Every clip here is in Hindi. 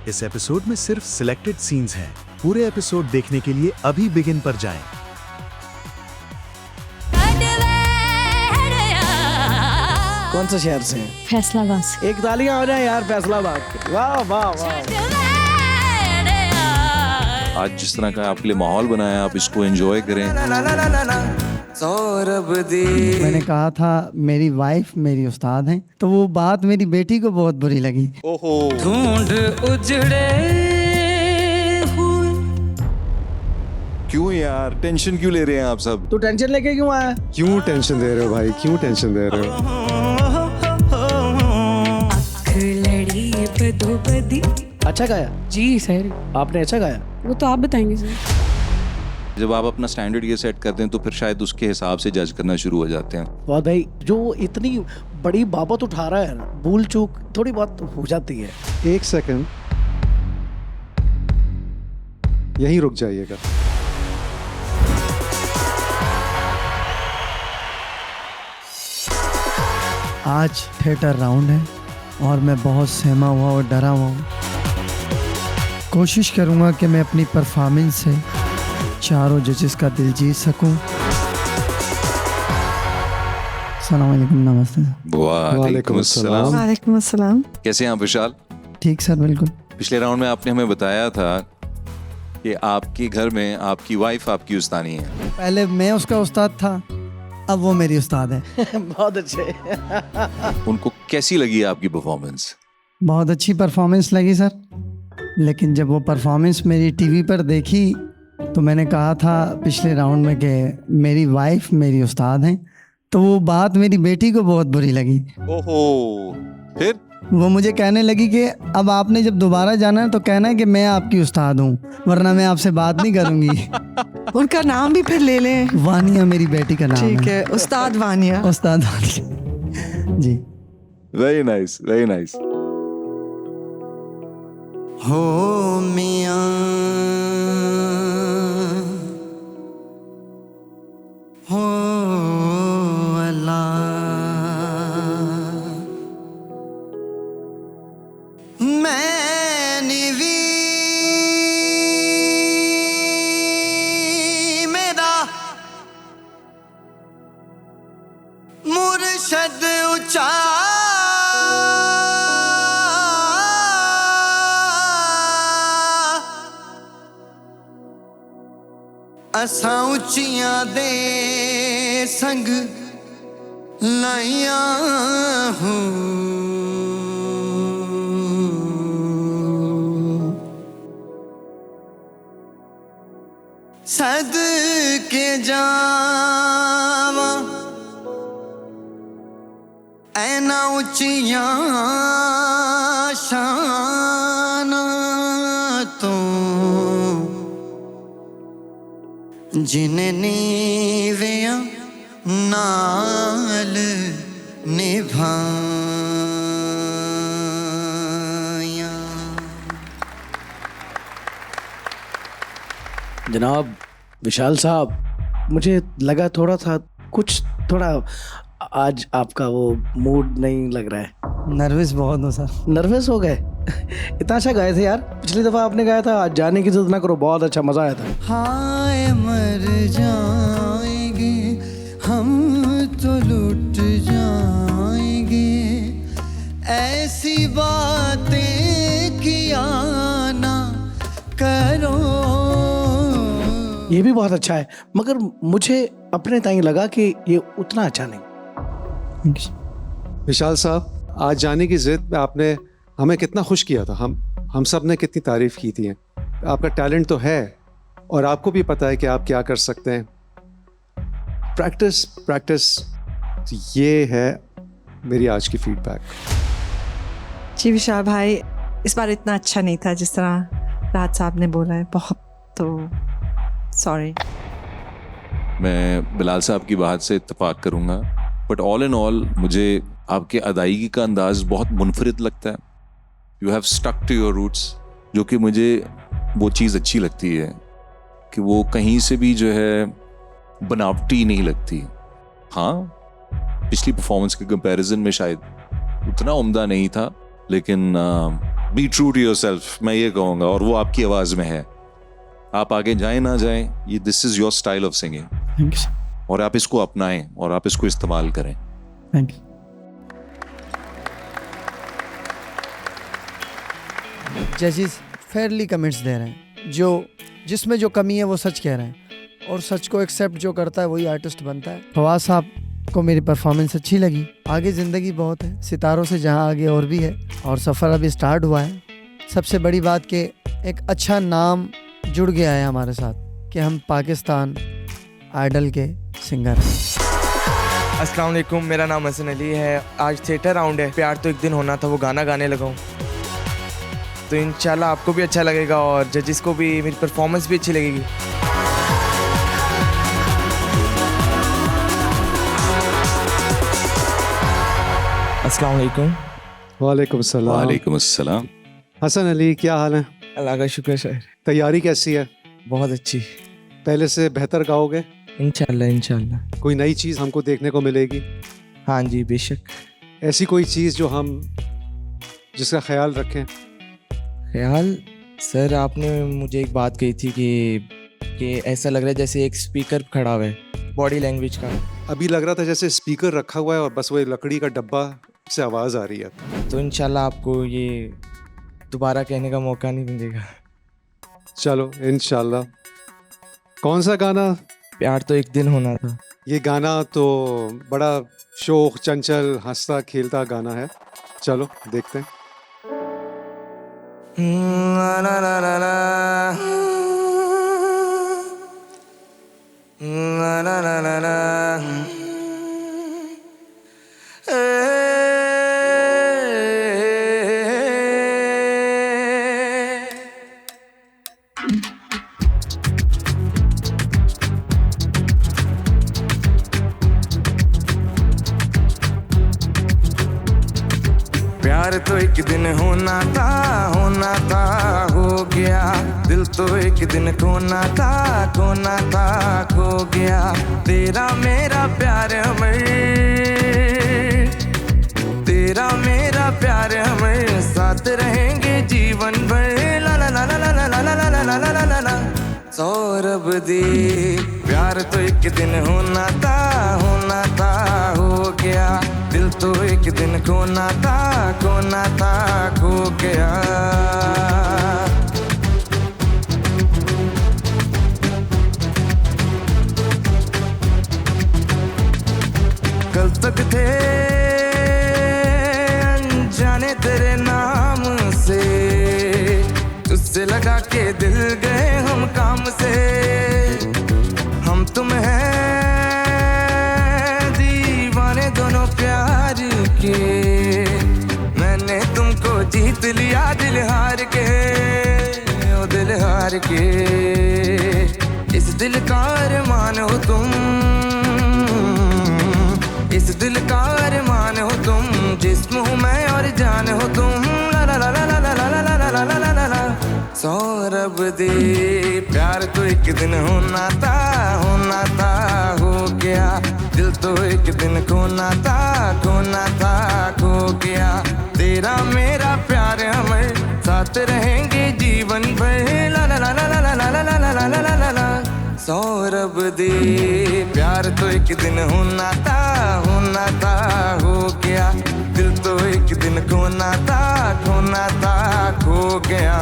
इस एपिसोड में सिर्फ सिलेक्टेड सीन्स हैं। पूरे एपिसोड देखने के लिए अभी बिगिन पर जाएं। कौन सा शहर से हैं? फैसलाबाद से। एक तालियां हो जाए यार फैसलाबाद की। वाह वाह वाह। आज जिस तरह का आपके लिए माहौल बनाया, आप इसको एंजॉय करें। मैंने कहा था मेरी वाइफ मेरी उस्ताद हैं, तो वो बात मेरी बेटी को बहुत बुरी लगी। ढूंढ उजड़े हुए। क्यों यार, टेंशन क्यों ले रहे हैं आप सब? तू टेंशन लेके क्यों आया? क्यों टेंशन दे रहे हो भाई, क्यों टेंशन दे रहे हो? अच्छा गाया जी सर। आपने, अच्छा गाया। वो तो आप बताएंगे सर। जब आप अपना स्टैंडर्ड ये सेट करते हैं तो फिर शायद उसके हिसाब से जज करना शुरू हो जाते हैं। वाह भाई, जो इतनी बड़ी बाबत उठा रहा है ना, भूल चूक थोड़ी बहुत हो जाती है। एक सेकंड, यहीं रुक जाइएगा। आज थिएटर राउंड है और मैं बहुत सहमा हुआ और डरा हुआ हूँ। कोशिश करूँगा कि मैं अपनी परफॉर्मेंस से चारों जजेस का दिल जीत सकूं। अस्सलाम वालेकुम, नमस्ते। वालेकुम अस्सलाम। वालेकुम अस्सलाम। कैसे हैं आप विशाल? ठीक सर, बिल्कुल। पिछले राउंड में आपने हमें बताया था कि आपके घर में आपकी वाइफ आपकी उस्तानी है। पहले मैं उसका उस्ताद था, अब वो मेरी उस्ताद है। बहुत अच्छे। उनको कैसी लगी आपकी परफॉर्मेंस? बहुत अच्छी परफॉर्मेंस लगी सर, लेकिन जब वो परफॉर्मेंस मेरी टीवी पर देखी तो मैंने कहा था पिछले राउंड में कि मेरी वाइफ मेरी उस्ताद हैं, तो वो बात मेरी बेटी को बहुत बुरी लगी। ओहो, फिर? वो मुझे कहने लगी कि अब आपने जब दोबारा जाना है तो कहना है कि मैं आपकी उस्ताद हूँ, वरना मैं आपसे बात नहीं करूँगी। उनका नाम भी फिर ले लें। वानिया मेरी बेटी का नाम ठीक है, उस्ताद वानिया। उस्ताद Vania ji. Very nice, very nice. हो मियां हो अल्लाह, मैंने भी मेरा मुर्शद ऊंचा असां उच्चियां दे संग लाइया हूँ। सदके जावां ऐना उच्चियां शाना तो जिन्हें नीवियां नाल निभाया। जनाब विशाल साहब, मुझे लगा थोड़ा आज आपका वो मूड नहीं लग रहा है। नर्वस बहुत हो सर। नर्वस हो गए? इतना अच्छा गाए थे यार, पिछली दफा आपने गाया था। आज जाने की जरूरत ना करो, बहुत अच्छा मजा आया था। हाय मर जाएंगे हम तो लुट जाएंगे, ऐसी बातें किया ना करो। ये भी बहुत अच्छा है, मगर मुझे अपने ताई लगा कि ये उतना अच्छा नहीं। विशाल साहब, आज जाने की जिद पे आपने हमें कितना खुश किया था। हम सब ने कितनी तारीफ की थी। आपका टैलेंट तो है और आपको भी पता है कि आप क्या कर सकते हैं। प्रैक्टिस प्रैक्टिस, ये है मेरी आज की फीडबैक। जी विशाल भाई, इस बार इतना अच्छा नहीं था जिस तरह राज साहब ने बोला है। बहुत तो सॉरी। मैं बिलाल साहब की बात से इत्तेफाक करूंगा, बट ऑल इन ऑल मुझे आपके अदायगी का अंदाज बहुत मुनफरिद लगता है। You have stuck to your roots, जो कि मुझे वो चीज़ अच्छी लगती है कि वो कहीं से भी जो है बनावटी नहीं लगती। हाँ, पिछली परफॉर्मेंस के कंपैरिजन में शायद उतना उम्दा नहीं था, लेकिन बी ट्रू टू योरसेल्फ, मैं ये कहूँगा, और वो आपकी आवाज़ में है। आप आगे जाएं ना जाएं, ये this is your style of singing, thank you, और आप इसको अपनाएं और आप इसको इस्तेमाल करें। Thank you. जजेस फेयरली कमेंट्स दे रहे हैं, जिसमें जो कमी है वो सच कह रहे हैं, और सच को एक्सेप्ट जो करता है वही आर्टिस्ट बनता है। फवाद साहब को मेरी परफॉर्मेंस अच्छी लगी। आगे ज़िंदगी बहुत है, सितारों से जहां आगे और भी है, और सफ़र अभी स्टार्ट हुआ है। सबसे बड़ी बात कि एक अच्छा नाम जुड़ गया है हमारे साथ कि हम पाकिस्तान आइडल के सिंगर हैं। अस्सलाम वालेकुम, मेरा नाम हसन अली है। आज थिएटर राउंड है, प्यार तो एक दिन होना था, वो गाना गाने लगा हूँ। तो इंशाल्लाह आपको भी अच्छा लगेगा और जजेस को भी मेरी परफॉर्मेंस भी अच्छी लगेगी। अस्सलाम वालेकुम। वालेकुम सलाम। वालेकुम अस्सलाम। हसन अली, क्या हाल है? अल्लाह का शुक्र सर। तैयारी कैसी है? बहुत अच्छी। पहले से बेहतर गाओगे? इंशाल्लाह इंशाल्लाह। कोई नई चीज़ हमको देखने को मिलेगी? हाँ जी बेशक। ऐसी कोई चीज़ जो हम जिसका ख्याल रखें? ख्याल सर, आपने मुझे एक बात कही थी कि ऐसा लग रहा है जैसे एक स्पीकर खड़ा हुआ है, बॉडी लैंग्वेज का। अभी लग रहा था जैसे स्पीकर रखा हुआ है और बस वो लकड़ी का डब्बा से आवाज़ आ रही है। तो इंशाल्लाह आपको ये दोबारा कहने का मौका नहीं मिलेगा। चलो इंशाल्लाह। कौन सा गाना? प्यार तो एक दिन होना था। ये गाना तो बड़ा शौक, चंचल, हंसता खेलता गाना है। चलो देखते हैं। ला ला ला ला ला ला ला ला ला प्यार तो एक दिन होना था, हो गया। दिल तो एक दिन खोना था, खो गया। तेरा मेरा प्यार अमर, तेरा मेरा प्यार अमर, साथ रहेंगे जीवन भर। ला ला ला ला ला ला ला ला ला ला ला ला ला। सौरभ दी, प्यार तो एक दिन होना था, हो गया। दिल तो एक दिन खोना था, खो गया। कल तक थे अनजाने तेरे नाम से, तुझसे लगा के दिल गए हम काम से। हम तुम हैं दीवाने दोनों प्यार के, मैंने तुमको जीत लिया दिल हार के, ओ दिल हार के। इस दिल का अरमान हो तुम, इस दिल का अरमान हो तुम, जिस्म हूँ मैं और जान हो तुम। ला ला ला ला ला ला ला ला ला ला ला ला ला। सौरभ दे, प्यार तो एक दिन होना था, हो गया। दिल तो एक दिन खोना था, खो गया। तेरा मेरा प्यार अमर, साथ रहेंगे जीवन भर। ला ला ला ला ला ला ला ला ला ला ला ला ला। सौरभ दे, प्यार तो एक दिन होना था, हो गया। दिल तो एक दिन खोना था, खो गया।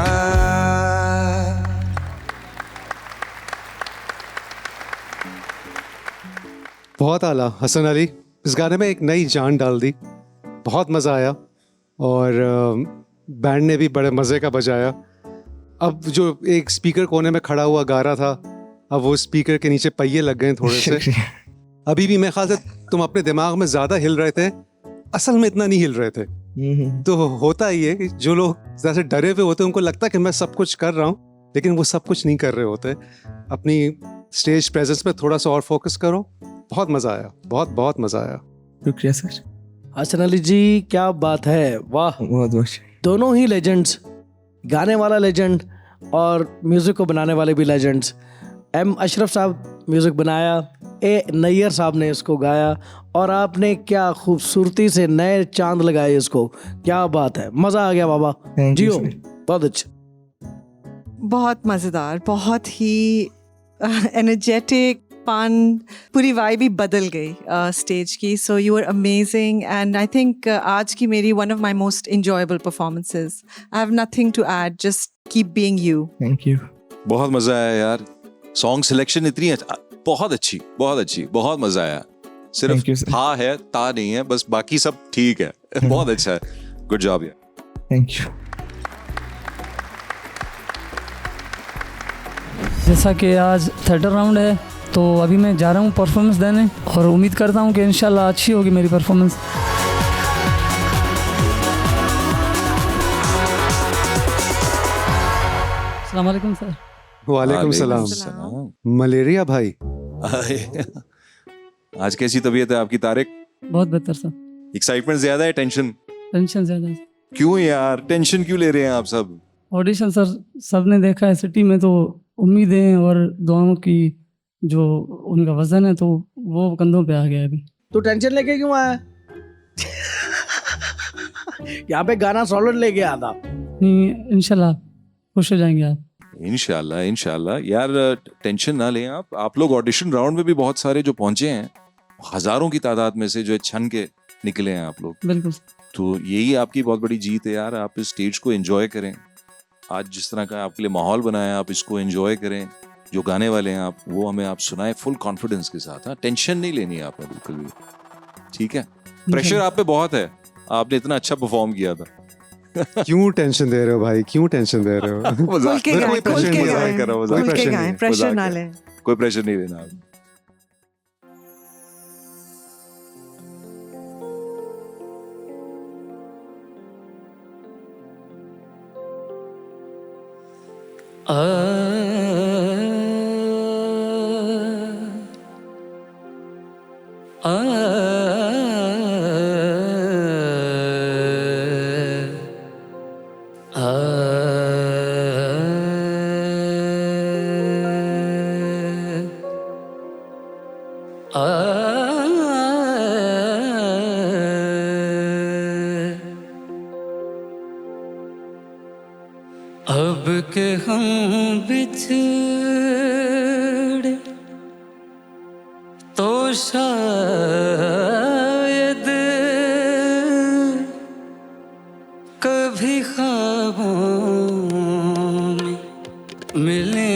बहुत आला हसन अली, इस गाने में एक नई जान डाल दी। बहुत मज़ा आया और बैंड ने भी बड़े मज़े का बजाया। अब जो एक स्पीकर कोने में खड़ा हुआ गा रहा था, अब वो स्पीकर के नीचे पहिए लग गए थोड़े से। अभी भी मेरे ख्याल से तुम अपने दिमाग में ज़्यादा हिल रहे थे, असल में इतना नहीं हिल रहे थे। तो होता ही है कि जो लोग ज़्यादा डरे हुए होते हैं उनको लगता है कि मैं सब कुछ कर रहा हूँ, लेकिन वो सब कुछ नहीं कर रहे होते। अपनी स्टेज प्रेजेंस पे थोड़ा सा और फोकस करो। बहुत मज़ा आया, बहुत मज़ा आया। शुक्रिया सर। हसन अली जी, क्या बात है, वाह। बहुत बहुत दोनों ही लेजेंड्स, गाने वाला लेजेंड और म्यूज़िक को बनाने वाले भी लेजेंड्स। एम अशरफ साहब म्यूज़िक बनाया, ए नैयर साहब ने इसको गाया और आपने क्या खूबसूरती से नए चांद लगाए इसको, क्या बात है, मजा आ गया बाबा। Thank you, Jio, sir. बहुत अच्छा। बहुत मज़ेदार, बहुत ही एनर्जेटिक, फन, पूरी वाइब ही बदल गई स्टेज की। So you are amazing and I think आज की मेरी one of my most enjoyable performances. I have nothing to add, just keep being you. Thank you. बहुत मजा आया यार, सॉन्ग सिलेक्शन इतनी बहुत अच्छी, बहुत अच्छी, बहुत मजा आया। सिर्फ Thank you, sir. था है, ता नहीं है, बस बाकी सब ठीक है। बहुत अच्छा है, गुड जॉब यार। Thank you. जैसा कि आज थर्ड राउंड है तो अभी मैं जा रहा हूँ परफॉर्मेंस देने और उम्मीद करता हूँ कि इंशाल्लाह अच्छी होगी मेरी परफॉर्मेंस। अस्सलाम वालेकुम सर। वालेकुम सलाम। सलाम। मलेरिया भाई, आज कैसी तबीयत है आपकी तारिक? बहुत बेहतर सर। एक्साइटमेंट ज्यादा है, टेंशन? टेंशन ज़्यादा है। क्यों यार, टेंशन क्यों ले रहे हैं आप सब? ऑडिशन सर सबने देखा है सिटी में, तो उम्मीदें और दुआओं की जो उनका वजन है तो वो कंधों पे आ गया है अभी। तू टेंशन लेके क्यों आया? यहाँ पे गाना सॉलिड लेके आता। नहीं, इंशाल्लाह खुश हो जाएंगे आप। इंशाल्लाह, इंशाल्लाह। यार टेंशन ना लें आप लोग ऑडिशन राउंड में भी बहुत सारे जो पहुंचे हैं, हजारों की तादाद में से जो छन के निकले हैं आप लोग, बिल्कुल। तो यही आपकी बहुत बड़ी जीत है यार। आप इस स्टेज को एंजॉय करें, आज जिस तरह का आपके लिए माहौल बनाया आप इसको एंजॉय करें। जो गाने वाले हैं आप, वो हमें आप सुनाएं फुल कॉन्फिडेंस के साथ। हाँ, टेंशन नहीं लेनी है आपने बिल्कुल भी, ठीक है? प्रेशर आप पे बहुत है, आपने इतना अच्छा परफॉर्म किया था। क्यों टेंशन दे रहे हो भाई, क्यों टेंशन दे रहे हो? खुल के गाएं, खुल के गाएं, कर रहा हूँ, खुल के pressure गाएं, नहीं, प्रेशर मजाक ना है। लें। कोई प्रेशर नहीं लेना आप। अब के हम बिछड़े तो शायद कभी ख्वाबों में मिले।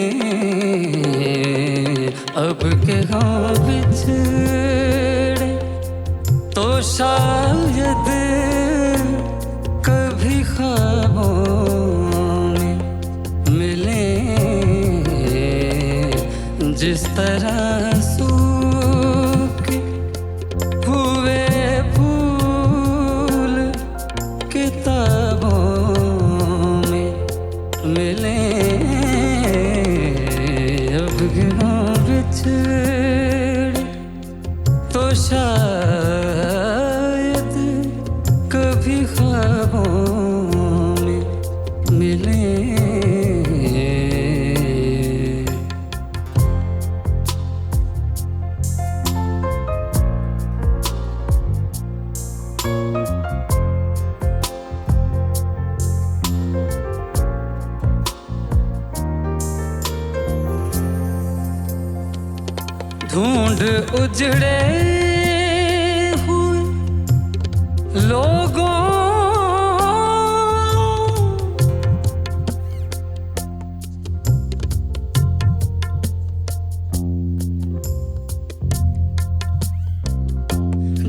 अब के हम बिछड़े तो शायद कभी ख्वाबों जिस तरह सूखे हुए फूल किताबों में मिले। अब गिरों बिछड़े तो शायद कभी ख्वाबों में मिले। ढूंढ उजड़े हुए लोगों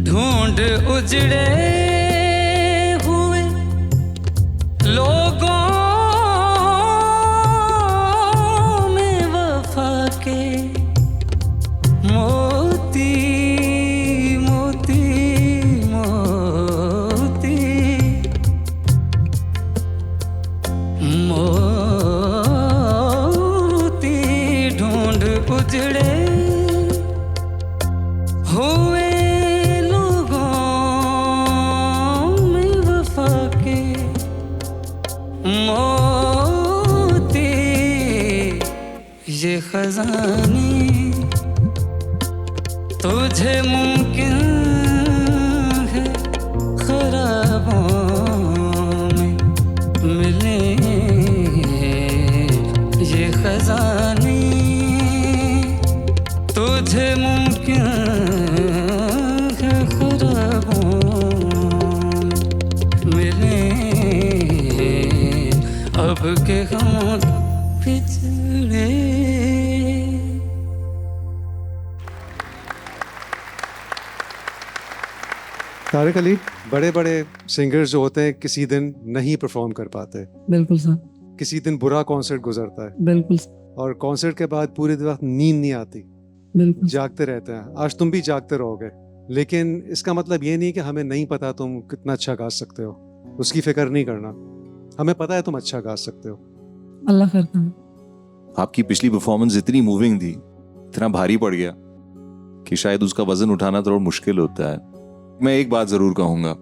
ढूंढ उजड़े हुए लोगों में वफा के मोती मोती मोती मोती ढूंढ उजड़े हुए लोगों में वफा के मोती। ये खजाने तुझे मुमकिन है ख्वाबों में मिले ये खजाने, तुझे मुमकिन है ख्वाबों में मिले अब के हम पिछड़े। तारिक अली, बड़े बड़े सिंगर्स जो होते हैं किसी दिन नहीं परफॉर्म कर पाते, बिल्कुल सर, किसी दिन बुरा कॉन्सर्ट गुजरता है बिल्कुल और कॉन्सर्ट के बाद पूरे दिन नींद नहीं आती, बिल्कुल जागते रहते हैं। आज तुम भी जागते रहोगे, लेकिन इसका मतलब ये नहीं कि हमें नहीं पता तुम कितना अच्छा गा सकते हो, उसकी फिक्र नहीं करना। हमें पता है तुम अच्छा गा सकते हो। अल्लाह करता है। आपकी पिछली परफॉर्मेंस इतनी मूविंग थी, इतना भारी पड़ गया कि शायद उसका वजन उठाना थोड़ा मुश्किल होता है। मैं एक बात जरूर कहूंगा,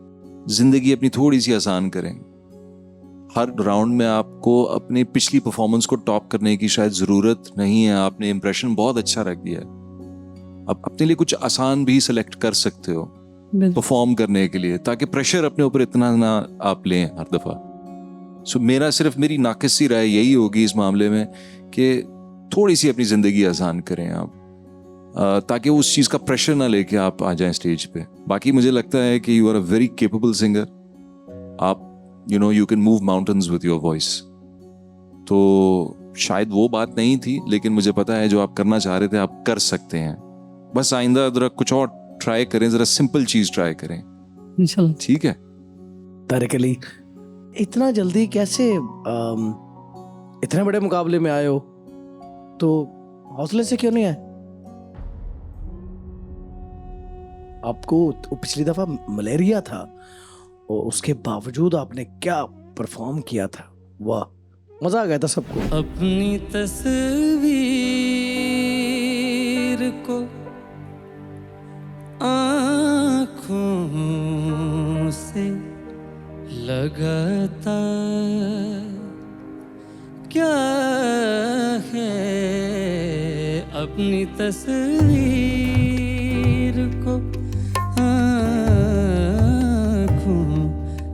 जिंदगी अपनी थोड़ी सी आसान करें। हर राउंड में आपको अपनी पिछली परफॉर्मेंस को टॉप करने की शायद जरूरत नहीं है। आपने इंप्रेशन बहुत अच्छा रख दिया है। अब अपने लिए कुछ आसान भी सिलेक्ट कर सकते हो परफॉर्म करने के लिए, ताकि प्रेशर अपने ऊपर इतना ना आप लें हर दफा। सो मेरी नाकिसी राय यही होगी इस मामले में कि थोड़ी सी अपनी जिंदगी आसान करें आप, ताकि उस चीज का प्रेशर ना लेके आप आ जाएं स्टेज पे। बाकी मुझे लगता है कि you are a very capable singer. आप you can move mountains with your voice. तो शायद वो बात नहीं थी, लेकिन मुझे पता है जो आप करना चाह रहे थे आप कर सकते हैं। बस आइंदा जरा कुछ और ट्राई करें, जरा सिंपल चीज ट्राई करें, इंशाल्लाह। ठीक है? तारिक अली, इतना जल्दी कैसे इतने बड़े मुकाबले में आए हो? तो हौसले से क्यों नहीं आए? आपको पिछली दफा मलेरिया था और उसके बावजूद आपने क्या परफॉर्म किया था। वाह, मजा आ गया था सबको। अपनी तस्वीर को आँखों से लगाता क्या है, अपनी तस्वीर को आँखों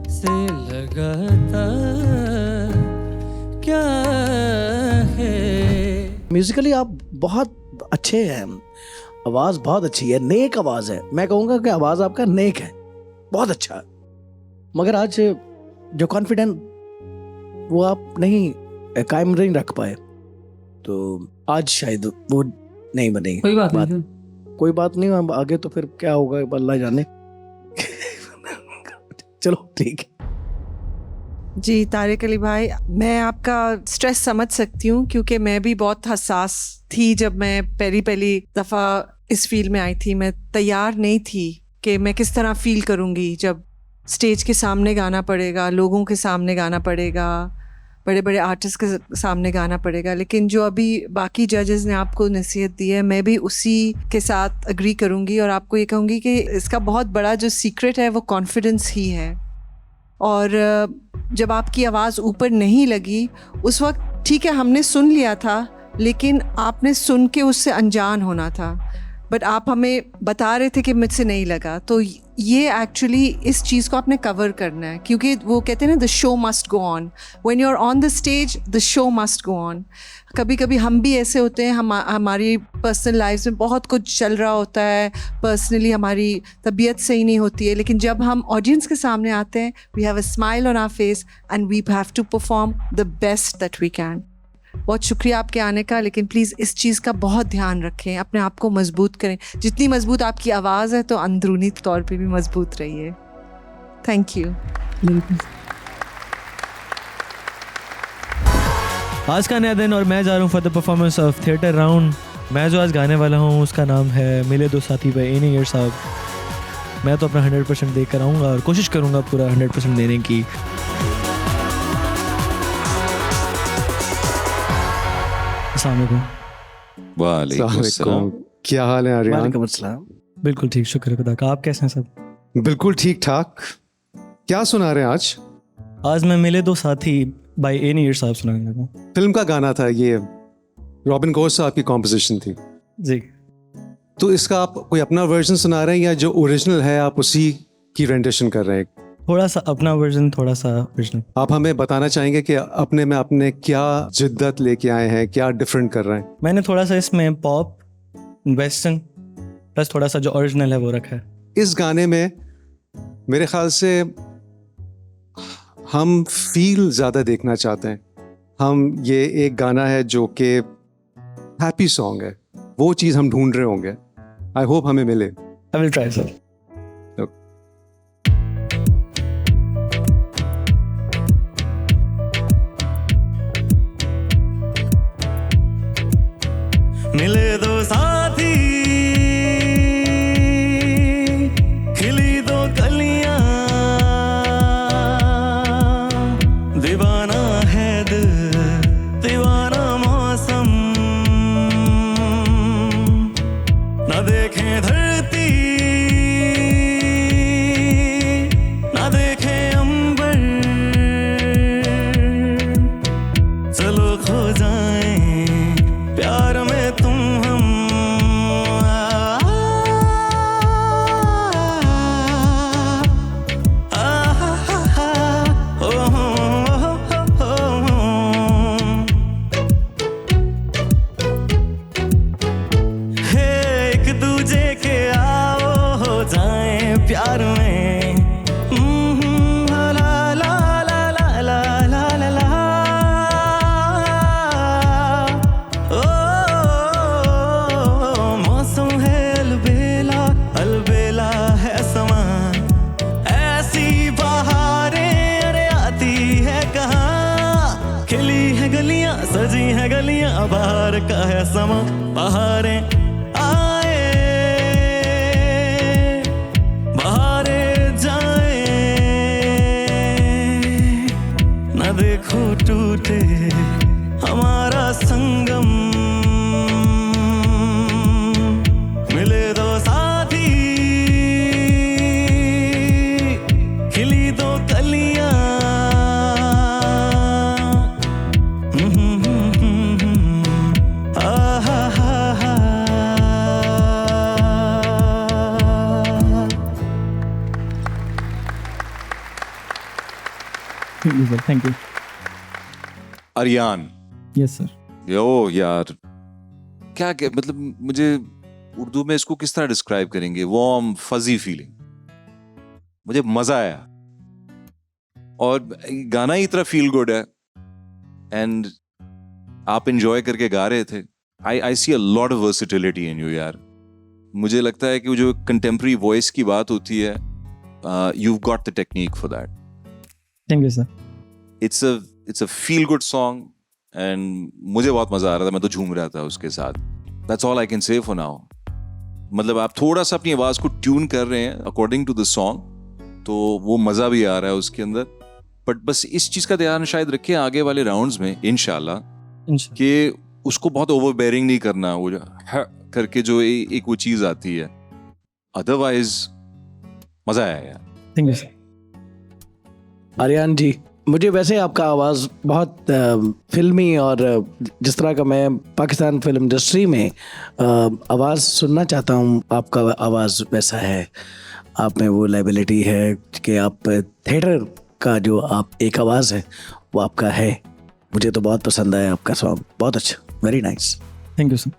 से लगाता क्या है। म्यूजिकली आप बहुत अच्छे हैं, आवाज बहुत अच्छी है, नेक आवाज है। मैं कहूँगा कि आवाज आपका नेक है, बहुत अच्छा है। मगर आज जो कॉन्फिडेंट वो आप नहीं कायम नहीं रख पाए, तो आज शायद वो नहीं बनेगी। कोई बात नहीं, कोई बात नहीं, अब आगे तो फिर क्या होगा अल्लाह जाने। चलो ठीक है। जी तारिक अली भाई, मैं आपका स्ट्रेस समझ सकती हूँ, क्योंकि मैं भी बहुत हसास थी जब मैं पहली दफ़ा इस फील्ड में आई थी। मैं तैयार नहीं थी कि मैं किस तरह फील करूँगी जब स्टेज के सामने गाना पड़ेगा, लोगों के सामने गाना पड़ेगा, बड़े बड़े आर्टिस्ट के सामने गाना पड़ेगा। लेकिन जो अभी बाकी जजेस ने आपको नसीहत दी है, मैं भी उसी के साथ अग्री करूँगी और आपको ये कहूँगी कि इसका बहुत बड़ा जो सीक्रेट है वो कॉन्फिडेंस ही है। और जब आपकी आवाज़ ऊपर नहीं लगी उस वक्त, ठीक है हमने सुन लिया था, लेकिन आपने सुन के उससे अनजान होना था। बट आप हमें बता रहे थे कि मुझसे नहीं लगा। तो ये एक्चुअली इस चीज़ को आपने कवर करना है, क्योंकि वो कहते हैं ना, the show must go on. When you are on the stage the show must go on. कभी कभी हम भी ऐसे होते हैं, हमारी पर्सनल लाइफ में बहुत कुछ चल रहा होता है, पर्सनली हमारी तबीयत सही नहीं होती है, लेकिन जब हम ऑडियंस के सामने आते हैं, we have a smile on our face and we have to perform the best that we can. बहुत शुक्रिया आपके आने का, लेकिन प्लीज़ इस चीज़ का बहुत ध्यान रखें, अपने आप को मजबूत करें। जितनी मजबूत आपकी आवाज़ है तो अंदरूनी तौर पे भी मजबूत रहिए। Thank you. आज का नया दिन और मैं जा रहा हूँ for the performance of theatre round. मैं जो आज गाने वाला हूँ उसका नाम है मिले दो साथी बाय एनी ईयर साहब। मैं तो अपना 100% देकर आऊँगा और कोशिश करूँगा पूरा 100% देने की। वालेकुम अस्सलाम। क्या हाल है आर्यन? वालेकुम अस्सलाम। बिल्कुल ठीक, शुक्र खुदा का। आप कैसे हैं सब? बिल्कुल ठीक ठाक। क्या सुना रहे हैं आज? आज मैं मिले दो साथी बाय एनी ईयर साहब सुनाने लगा। फिल्म का गाना था ये, रॉबिन घोष साहब की कॉम्पोजिशन थी। जी। तो इसका आप कोई अपना वर्जन सुना रहे हैं या जो ओरिजिनल है आप उसी की रेंडिशन कर रहे हैं? थोड़ा सा अपना वर्जन, थोड़ा सा ओरिजिनल। आप हमें बताना चाहेंगे कि अपने में आपने क्या जिद्दत लेके आए हैं, क्या डिफरेंट कर रहे हैं? मैंने थोड़ा सा इसमें पॉप, वेस्टर्न प्लस थोड़ा सा जो ओरिजिनल है वो रखा है। इस गाने में मेरे ख्याल से हम फील ज़्यादा देखना चाहते हैं। ये एक गाना है जो कि हैप्पी सॉन्ग है, वो चीज़ हम ढूंढ रहे होंगे। आई होप हमें मिले। I will try sir. मिले दो साथी, खिली दो कलियां, दीवाना है दिल, दीवाना मौसम, न देखें धरती, न देखें अंबर, चलो खो जाएं प्यार में तुम हम। एक दूजे के आओ हो जाएं प्यार में। ला ला ला ला ला ला ला ला। मौसम है अलबेला, अलबेला है समा, ऐसी बहारें अरे आती है कहाँ। खिली है गलियां, सजी है गलियां, बाहर का है समा, बहारें आए बहारें जाए, न देखो टूटे हमारा संगम। मिले दो साथी, खिली दो कलियां, thank you. Aryan, yes sir. Yo यार, क्या मतलब मुझे उर्दू में इसको किस तरह डिस्क्राइब करेंगे? वार्म फजी फीलिंग, मुझे मजा आया और गाना ही इतना फील गुड है एंड आप एंजॉय करके गा रहे थे। I see a lot of versatility in you यार। मुझे लगता है कि वो जो कंटेम्प्रेरी वॉइस की बात होती है, you've got the technique for that. Thank you sir. It's a feel good song and मुझे बहुत मजा आ रहा था, मैं तो झूम रहा था उसके साथ. That's all I can say for now. मतलब आप थोड़ा सा अपनी आवाज को ट्यून कर रहे हैं अकॉर्डिंग टू द सॉन्ग, तो वो मजा भी आ रहा है उसके अंदर. बट बस इस चीज का ध्यान शायद रखें आगे वाले राउंड्स में इंशाल्लाह कि उसको बहुत ओवरबेयरिंग नहीं करना, वो जो करके जो एक वो चीज आती है. अदरवाइज मजा आया यार. Thank you sir. Aryan ji, मुझे वैसे आपका आवाज़ बहुत फिल्मी और जिस तरह का मैं पाकिस्तान फिल्म इंडस्ट्री में आवाज़ सुनना चाहता हूँ, आपका आवाज़ वैसा है. आप में वो लाइबिलिटी है कि आप थिएटर का जो आप एक आवाज़ है वो आपका है. मुझे तो बहुत पसंद आया आपका सॉन्ग, बहुत अच्छा, very nice. Thank you sir.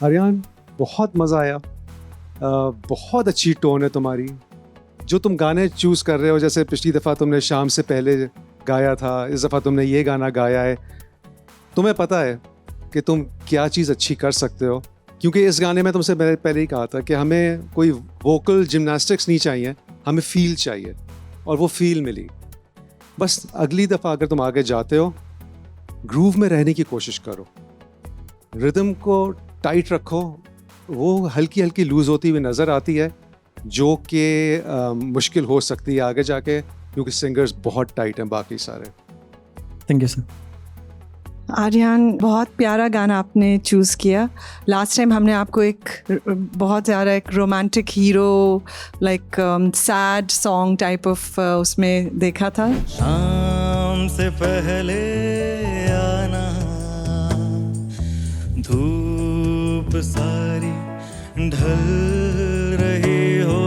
Aryan, बहुत मज़ा आया. बहुत अच्छी टोन है तुम्हारी. जो तुम गाने चूज़ कर रहे हो, जैसे पिछली दफ़ा तुमने शाम से पहले गाया था, इस दफ़ा तुमने ये गाना गाया है. तुम्हें पता है कि तुम क्या चीज़ अच्छी कर सकते हो, क्योंकि इस गाने में तुमसे मैंने पहले ही कहा था कि हमें कोई वोकल जिम्नास्टिक्स नहीं चाहिए, हमें फील चाहिए, और वो फील मिली. बस अगली दफ़ा अगर तुम आगे जाते हो, ग्रूव में रहने की कोशिश करो, रिदम को टाइट रखो. वो हल्की हल्की लूज़ होती हुई नज़र आती है, जो कि मुश्किल हो सकती है आगे जाके, क्योंकि सिंगर्स बहुत टाइट हैं बाकी सारे. Thank you sir. आर्यन, बहुत प्यारा गाना आपने चूज़ किया. लास्ट टाइम हमने आपको एक बहुत ज़्यादा एक romantic hero, like sad song type of उसमें देखा था. शाम से पहले आना, धूप सारी ढल रहे हो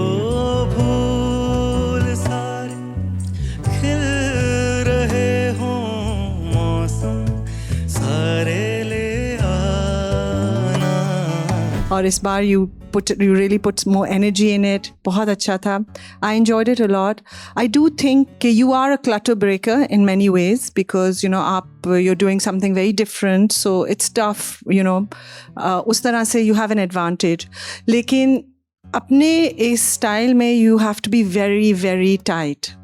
फूल सारे, खिल रहे हो मौसम सारे ले आना। और इस बार you really put more energy in it. बहुत अच्छा था. I enjoyed it a lot. I do think that you are a clutter breaker in many ways because you're doing something very different, so it's tough. उस तरह से you have an advantage. लेकिन अपने इस style में you have to be very very tight.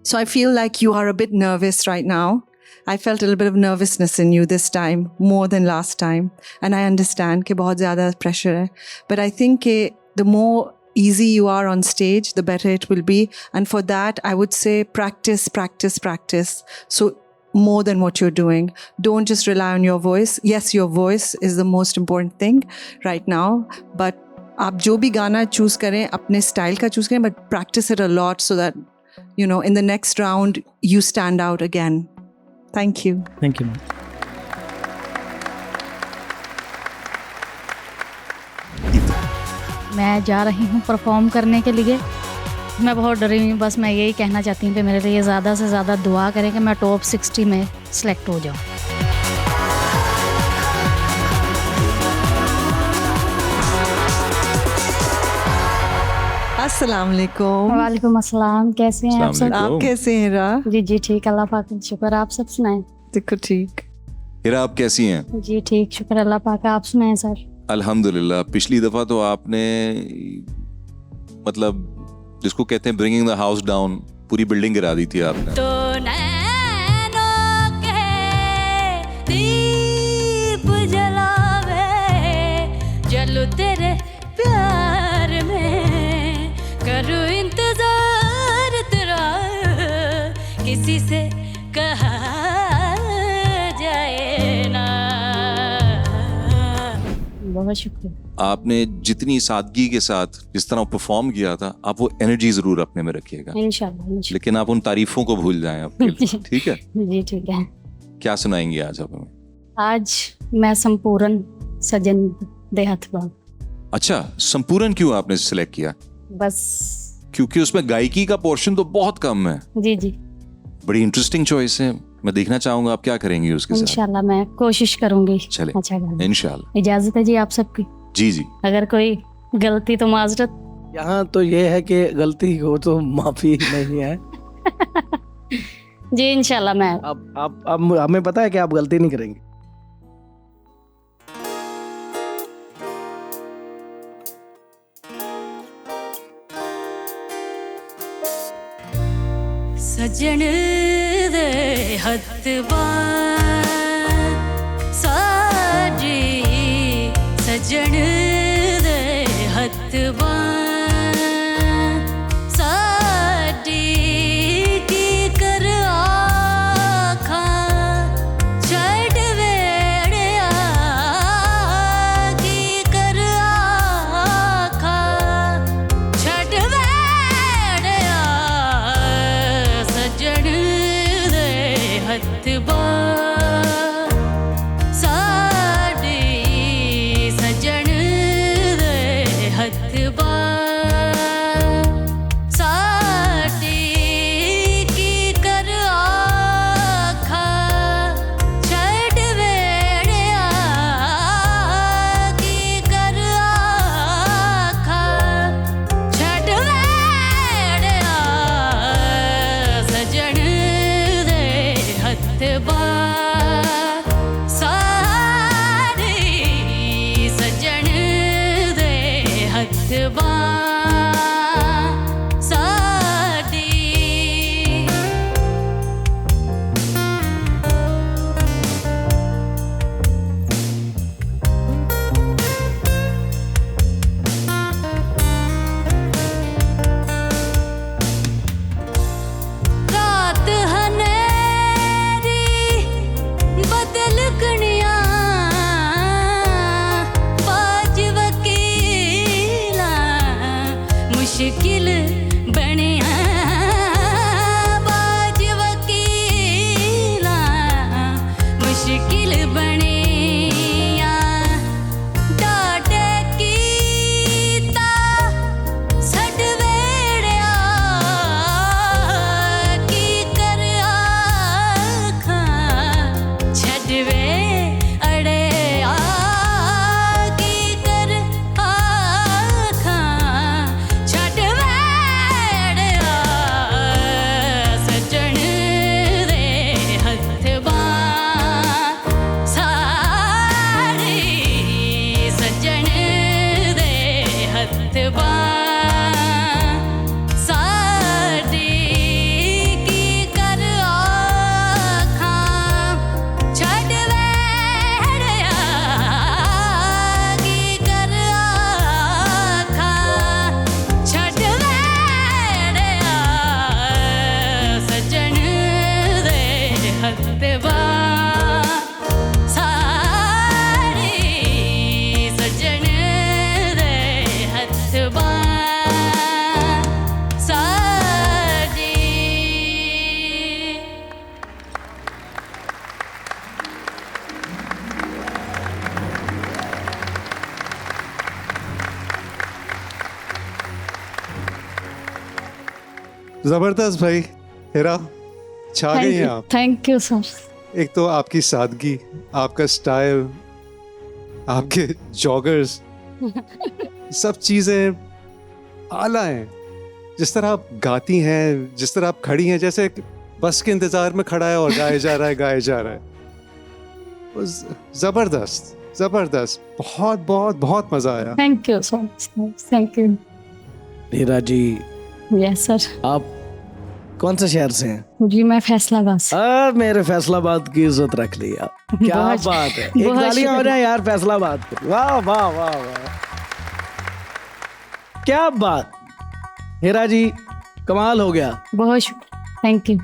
So I feel like you are a bit nervous right now. I felt a little bit of nervousness in you this time, more than last time. And I understand कि बहुत ज़्यादा pressure है. But I think the more easy you are on stage, the better it will be. And for that, I would say practice, practice, practice. So more than what you're doing. Don't just rely on your voice. Yes, your voice is the most important thing right now. But आप जो भी गाना choose करें, अपने style का choose करें, but practice it a lot so that, in the next round, you stand out again. Thank you. Thank you. मैं जा रही हूँ परफॉर्म करने के लिए. मैं बहुत डरी हुई हूँ. बस मैं यही कहना चाहती हूँ कि मेरे लिए ज़्यादा से ज़्यादा दुआ करें कि मैं टॉप 60 में सेलेक्ट हो जाऊँ. अस्सलाम वालेकुम. वालेकुम अस्सलाम. कैसे हैं आप सब? आप कैसे हैं रा? जी ठीक, अल्लाह पाक का शुक्र. आप सब सुनाएं. देखो ठीक. हिरा, आप कैसी हैं? जी ठीक, शुक्र अल्लाह पाक का. आप सुनाएं सर. अल्हम्दुलिल्लाह. पिछली दफ़ा तो आपने मतलब जिसको कहते हैं ब्रिंगिंग द हाउस डाउन, पूरी बिल्डिंग गिरा दी थी आपने. तो नैनों के दीप जलावे जलो तेरे प्यार में, करूं इंतजार तेरा किसी से कहा जाए ना. बहुत शुक्रिया. आपने जितनी सादगी के साथ जिस तरह परफॉर्म किया था, आप वो एनर्जी जरूर अपने में रखिएगा इंशाल्लाह. लेकिन आप उन तारीफों को भूल जाएं आपके. ठीक है जी ठीक है. क्या सुनाएंगे आज आप हमें? आज मैं संपूर्ण सजन दे हथ बाग. अच्छा, संपूर्ण क्यों आपने सिलेक्ट किया? बस क्योंकि उसमें गायकी का पोर्शन तो बहुत कम है. जी जी. बड़ी इंटरेस्टिंग चॉइस है. मैं देखना चाहूंगा आप क्या करेंगी उसके साथ. इंशाल्लाह मैं कोशिश करूंगी. चले, अच्छा इंशाल्लाह. इजाजत है जी आप सबकी. जी जी. अगर कोई गलती तो माजरत. यहाँ तो ये है कि गलती हो तो माफी नहीं है. जी इंशाल्लाह मैं. आप हमें पता है कि आप गलती नहीं करेंगे. सजन दे हथ साजी, सजन दे हथ साडी की कर आखा छड़ वेड़िया की कर आखा छड़ वेड़िया सजन दे हथ साडी सजन जबरदस्त भाई, हिरा छा गई हैं आप। Thank you sir. एक तो आपकी सादगी, आपका स्टाइल, आपके जॉगर्स, सब चीजें आला हैं। जिस तरह आप गाती हैं, जिस तरह आप खड़ी हैं, जैसे एक बस के इंतजार में खड़ा है और गाया जा रहा है, गाया जा रहा है। वो जबरदस्त जबरदस्त, बहुत बहुत बहुत मजा आया। Thank you so much, thank you. Heera ji, yes sir. आप कौन से शहर से हैं? जी मैं फैसलाबाद से। मेरे फैसलाबाद की इज्जत रख ली आप, क्या बहुत- बात है। एक बहुत तालियां हो शुक्रिया। जाए यार फैसलाबाद पे। वाह वाह वाह वाह, क्या बात। हीरा जी कमाल हो गया, बहुत शुक्रिया, थैंक यू।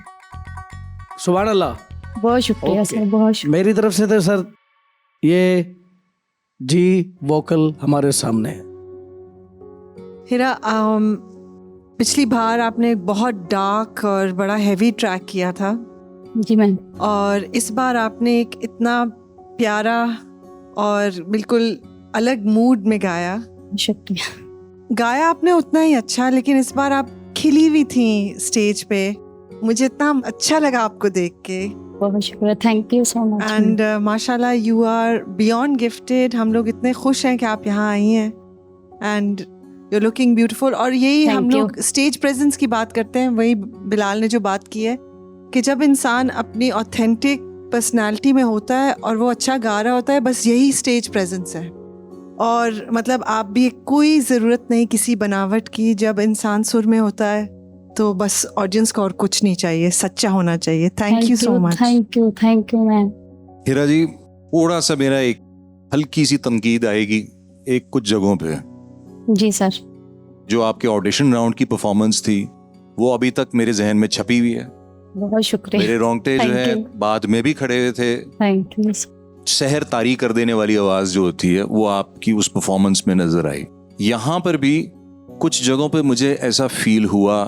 सुभान अल्लाह। बहुत शुक्रिया ओके। सर, बहुत शुक्रिया। मेरी तरफ से तो सर ये जी वोकल हमारे सामने है। हिरा, पिछली बार आपने एक बहुत डार्क और बड़ा हैवी ट्रैक किया था, जी मैम। और इस बार आपने एक इतना प्यारा और बिल्कुल अलग मूड में गाया। शुक्रिया। गाया आपने उतना ही अच्छा, लेकिन इस बार आप खिली हुई थी स्टेज पे। मुझे इतना अच्छा लगा आपको देख के। बहुत शुक्रिया, thank you so much. And माशाल्लाह यू आर बियॉन्ड गिफ्टेड। हम लोग इतने खुश हैं कि आप यहाँ आई हैं एंड यू लुकिंग ब्यूटीफुल। और यही Thank हम you. लोग स्टेज प्रेजेंस की बात करते हैं, वही बिलाल ने जो बात की है कि जब इंसान अपनी ऑथेंटिक पर्सनालिटी में होता है और वो अच्छा गा रहा होता है, बस यही स्टेज प्रेजेंस है। और मतलब आप भी, कोई ज़रूरत नहीं किसी बनावट की। जब इंसान सुर में होता है तो बस ऑडियंस को और कुछ नहीं चाहिए, सच्चा होना चाहिए। Thank you so much. Thank you ma'am. Heera ji, थोड़ा सा मेरा एक हल्की सी तनकीद आएगी एक कुछ जगहों पे। जी सर। जो आपके ऑडिशन राउंड की परफॉर्मेंस थी वो अभी तक मेरे जहन में छपी हुई है। बहुत शुक्रिया। मेरे रोंगटे जो Thank है you. बाद में भी खड़े हुए थे। Thank you. शहर तारी कर देने वाली आवाज जो होती है वो आपकी उस परफॉर्मेंस में नजर आई। यहाँ पर भी कुछ जगहों पे मुझे ऐसा फील हुआ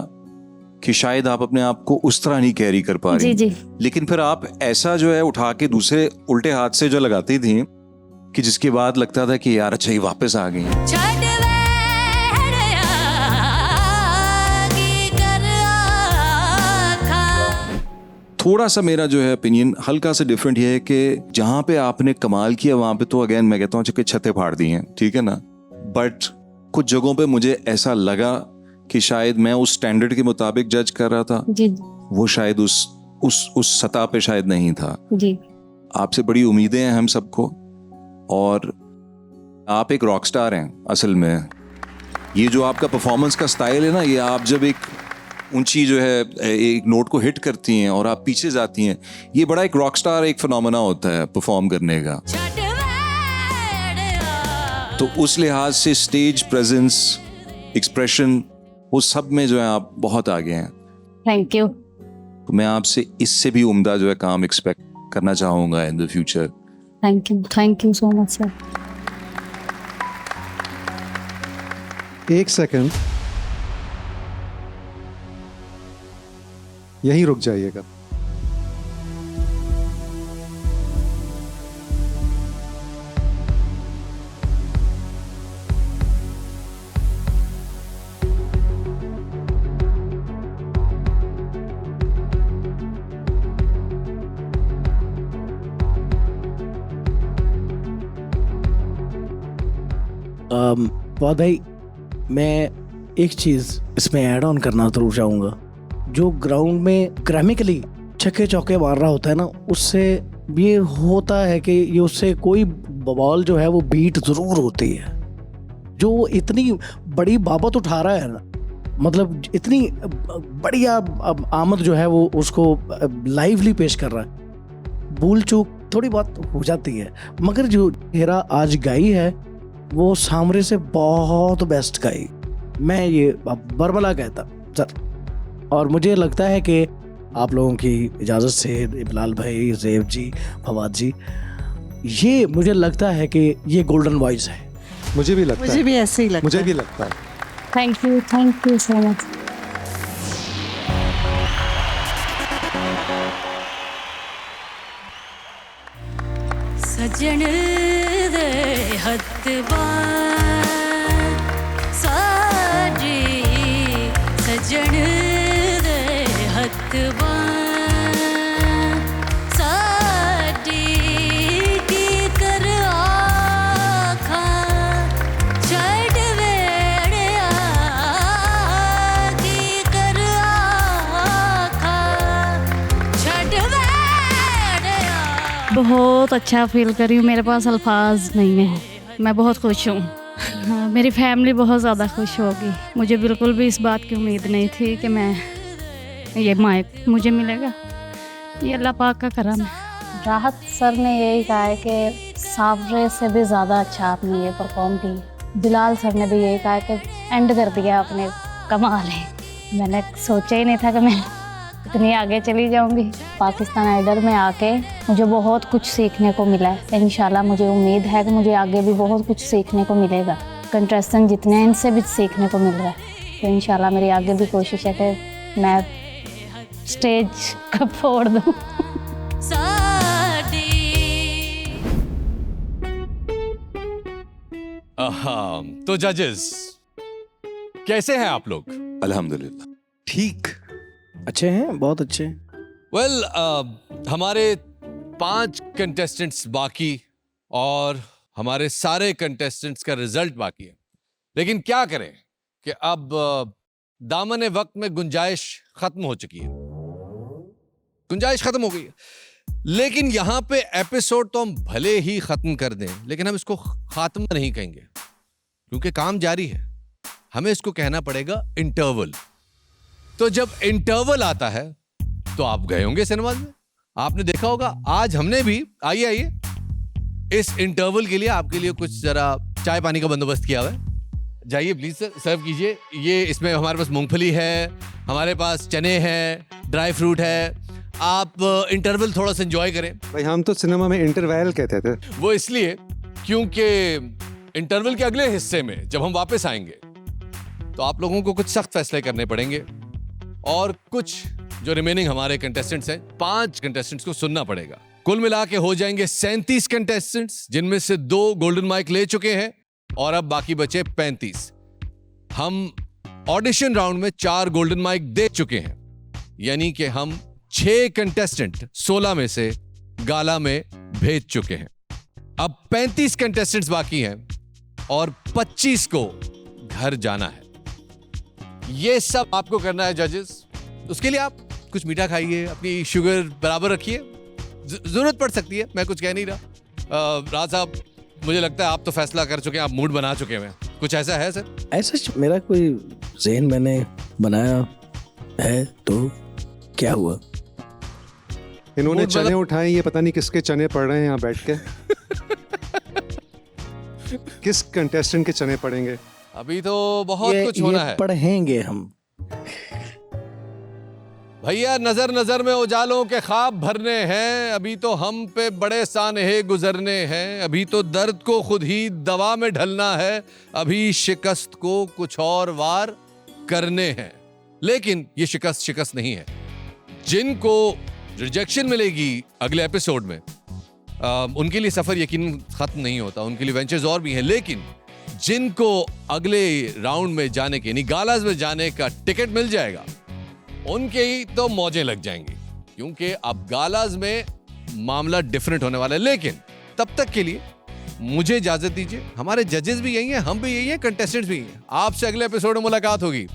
कि शायद आप अपने आप को उस तरह नहीं कैरी कर पा रही। जी जी। लेकिन फिर आप ऐसा जो है उठा के दूसरे उल्टे हाथ से जो लगाती थी कि जिसके बाद लगता था कि यार अच्छा ये वापस आ गई हैं। थोड़ा सा मेरा जो है ओपिनियन हल्का सा डिफरेंट ये है कि जहाँ पे आपने कमाल किया वहाँ पे तो अगेन मैं कहता हूँ कि छतें फाड़ दी हैं, ठीक है ना। बट कुछ जगहों पे मुझे ऐसा लगा कि शायद मैं उस स्टैंडर्ड के मुताबिक जज कर रहा था, जी वो शायद उस सतह पे शायद नहीं था। जी। आपसे बड़ी उम्मीदें हैं हम सबको, और आप एक रॉक स्टार हैं असल में। ये जो आपका परफॉर्मेंस का स्टाइल है ना, ये आप जब एक ऊंची जो है एक नोट को हिट करती हैं और आप पीछे जाती हैं, ये बड़ा एक रॉक स्टार एक फिनोमेना होता है परफॉर्म करने का। तो उस लिहाज से स्टेज प्रेजेंस, एक्सप्रेशन, वो सब में जो है आप बहुत आगे हैं। Thank you. तो मैं आपसे इससे भी उम्दा जो है काम एक्सपेक्ट करना चाहूँगा in the future. Thank you so much sir. एक सेकंड यहीं रुक जाइएगा। बहुत भाई, मैं एक चीज़ इसमें ऐड ऑन करना जरूर चाहूँगा। जो ग्राउंड में ग्रामिकली छक्के चौके मार रहा होता है ना, उससे ये होता है कि ये उससे कोई बॉल जो है वो बीट ज़रूर होती है। जो इतनी बड़ी बाबत उठा रहा है ना, मतलब इतनी बढ़िया आमद जो है वो उसको लाइवली पेश कर रहा है। भूल चूक थोड़ी बहुत हो जाती है, मगर जो हीरा आज गाई है वो सामने से बहुत बेस्ट गाई। मैं ये बरमला कहता सर, और मुझे लगता है कि आप लोगों की इजाज़त से बिलाल भाई, ज़ेब जी, फवाद जी, ये मुझे लगता है कि ये गोल्डन वॉइस है। मुझे भी लगता है, मुझे भी ऐसे ही लगता मुझे है। भी लगता है। Thank you so much. सजन दे हथ बार साडी, सजन दे साडी की कर आखा छड़ वेड़िया की कर आखा छड़ वेड़िया। बहुत अच्छा फील कर रही हूँ, मेरे पास अल्फाज नहीं है, मैं बहुत खुश हूँ। हाँ, मेरी फैमिली बहुत ज़्यादा खुश होगी। मुझे बिल्कुल भी इस बात की उम्मीद नहीं थी कि मैं ये माइक मुझे मिलेगा, ये अल्लाह पाक का करम है। राहत सर ने यही कहा है कि साबरे से भी ज़्यादा अच्छा आपने ये परफॉर्म की। बिलाल सर ने भी यही कहा है कि एंड कर दिया आपने, कमाल है। मैंने सोचा ही नहीं था कि मैं इतनी आगे चली जाऊंगी। पाकिस्तान आइडल में आके मुझे बहुत कुछ सीखने को मिला है। इंशाल्लाह मुझे उम्मीद है कि मुझे आगे भी बहुत कुछ सीखने को मिलेगा। कंटेस्टेंट जितने हैं इनसे भी सीखने को मिल रहा है, तो इंशाल्लाह मेरी आगे भी कोशिश है कि मैं स्टेज का फोड़ दूँ। तो जजेस कैसे हैं आप लोग? अल्हम्दुलिल्लाह ठीक, अच्छे हैं, बहुत अच्छे हैं। वेल हमारे 5 कंटेस्टेंट्स बाकी और हमारे सारे कंटेस्टेंट्स का रिजल्ट बाकी है। लेकिन क्या करें कि अब दामन वक्त में गुंजाइश खत्म हो चुकी है, गुंजाइश खत्म हो गई है। लेकिन यहां पे एपिसोड तो हम भले ही खत्म कर दें, लेकिन हम इसको खात्मा नहीं कहेंगे क्योंकि काम जारी है। हमें इसको कहना पड़ेगा इंटरवल। तो जब इंटरवल आता है तो आप गए होंगे सिनेमा में, आपने देखा होगा। आज हमने भी आइए इस इंटरवल के लिए आपके लिए कुछ जरा चाय पानी का बंदोबस्त किया हुआ है। जाइए प्लीज सर, सर्व कीजिए। ये इसमें हमारे पास मूंगफली है, हमारे पास चने हैं, ड्राई फ्रूट है। आप इंटरवल थोड़ा सा एंजॉय करें। भाई हम तो सिनेमा में इंटरवल कहते थे। वो इसलिए क्योंकि इंटरवल के अगले हिस्से में जब हम वापस आएंगे तो आप लोगों को कुछ सख्त फैसले करने पड़ेंगे और कुछ जो रिमेनिंग हमारे कंटेस्टेंट्स हैं, 5 कंटेस्टेंट्स को सुनना पड़ेगा। कुल मिला के हो जाएंगे 37 कंटेस्टेंट्स, जिनमें से 2 गोल्डन माइक ले चुके हैं और अब बाकी बचे 35। हम ऑडिशन राउंड में 4 गोल्डन माइक दे चुके हैं, यानी कि हम 6 कंटेस्टेंट 16 में से गाला में भेज चुके हैं। अब 35 कंटेस्टेंट्स बाकी हैं और 25 को घर जाना है। ये सब आपको करना है जजेस। उसके लिए आप कुछ मीठा खाइए, अपनी शुगर बराबर रखिए, जरूरत पड़ सकती है, मैं कुछ कह नहीं रहा। राज साहब, मुझे लगता है आप तो फैसला कर चुके हैं, आप मूड बना चुके हैं। कुछ ऐसा है सर? ऐसा मेरा कोई ज़हन मैंने बनाया है तो क्या हुआ? इन्होंने चने उठाए, ये पता नहीं किसके चने पड़ रहे हैं यहाँ बैठ के। किस कंटेस्टेंट के चने पड़ेंगे? अभी तो बहुत कुछ होना है। पढ़ेंगे हम। भैया नजर नजर में उजालों के ख्वाब भरने हैं, अभी तो हम पे बड़े सानहे गुजरने हैं। अभी तो दर्द को खुद ही दवा में ढलना है, अभी शिकस्त को कुछ और वार करने हैं। लेकिन ये शिकस्त नहीं है। जिनको रिजेक्शन मिलेगी अगले एपिसोड में, उनके लिए सफर यकीन खत्म नहीं होता, उनके लिए वेंचर्स और भी हैं। लेकिन जिनको अगले राउंड में जाने के, यानी गालाज में जाने का टिकट मिल जाएगा, उनके ही तो मौजें लग जाएंगी, क्योंकि अब गालाज में मामला डिफरेंट होने वाला है। लेकिन तब तक के लिए मुझे इजाजत दीजिए। हमारे जजेस भी यही हैं, हम भी यही हैं, कंटेस्टेंट्स भी यही हैं। आपसे अगले एपिसोड में मुलाकात होगी,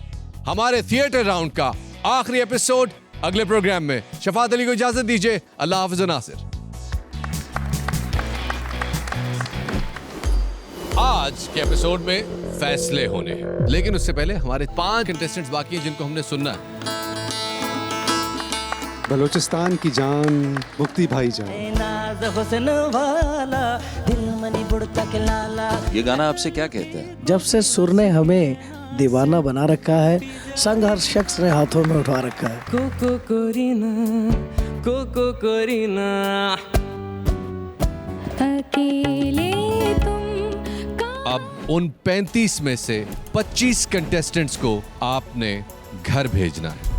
हमारे थिएटर राउंड का आखिरी एपिसोड अगले प्रोग्राम में। शफात अली को इजाजत दीजिए। अल्लाह हाफिज नासिर। आज के एपिसोड में फैसले होने हैं, लेकिन उससे पहले हमारे 5 कंटेस्टेंट्स बाकी हैं जिनको हमने सुनना है। बलोचिस्तान की जान मुफ्ती भाई जान। ये गाना आपसे क्या कहता है? जब से सुर ने हमें दीवाना बना रखा है, संग हर शख्स ने हाथों में उठा रखा है। कोको कोरिना अकेले अब उन 35 में से 25 कंटेस्टेंट्स को आपने घर भेजना है।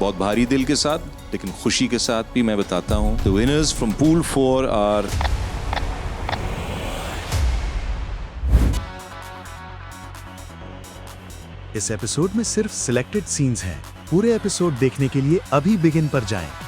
बहुत भारी दिल के साथ लेकिन खुशी के साथ भी मैं बताता हूं, the winners from pool 4 are इस एपिसोड में सिर्फ सिलेक्टेड सीन्स हैं। पूरे एपिसोड देखने के लिए अभी बिगिन पर जाएं।